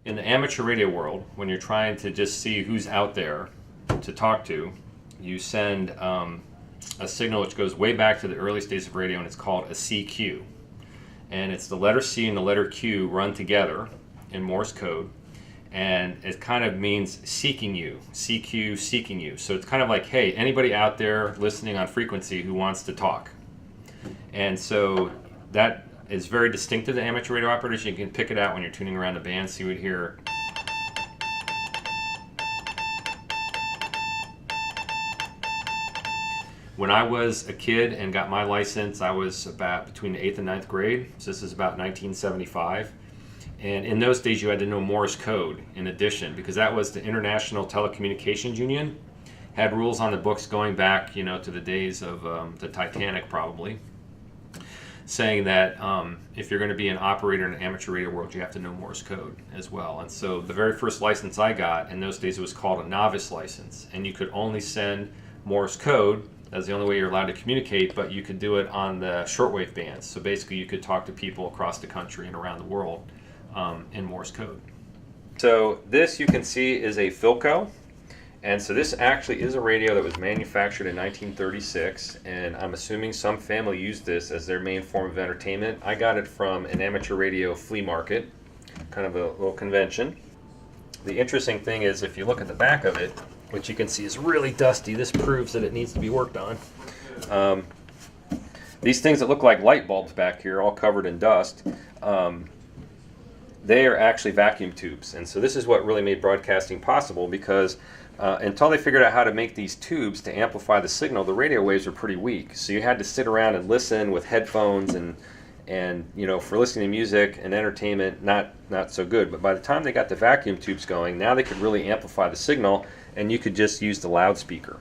in the amateur radio world, when you're trying to just see who's out there to talk to, you send a signal which goes way back to the earliest days of radio, and it's called a CQ. And it's the letter C and the letter Q run together in Morse code, and it kind of means seeking you, CQ, seeking you. So it's kind of like, hey, anybody out there listening on frequency who wants to talk. And so that is very distinctive to amateur radio operators. You can pick it out when you're tuning around the band, so you would hear. When I was a kid and got my license, I was about between the 8th and 9th grade. So this is about 1975. And in those days, you had to know Morse code in addition, because that was the International Telecommunications Union. Had rules on the books going back, to the days of the Titanic probably, saying that if you're going to be an operator in an amateur radio world, you have to know Morse code as well. And so the very first license I got in those days, it was called a novice license. And you could only send Morse code. That's the only way you're allowed to communicate, but you could do it on the shortwave bands. So basically you could talk to people across the country and around the world in Morse code. So this, you can see, is a Philco. And so this actually is a radio that was manufactured in 1936, and I'm assuming some family used this as their main form of entertainment. I got it from an amateur radio flea market, kind of a little convention. The interesting thing is, if you look at the back of it, which you can see is really dusty, this proves that it needs to be worked on. These things that look like light bulbs back here, all covered in dust, they are actually vacuum tubes. And so this is what really made broadcasting possible, because until they figured out how to make these tubes to amplify the signal, the radio waves were pretty weak. So you had to sit around and listen with headphones, and for listening to music and entertainment, not so good. But by the time they got the vacuum tubes going, now they could really amplify the signal, and you could just use the loudspeaker.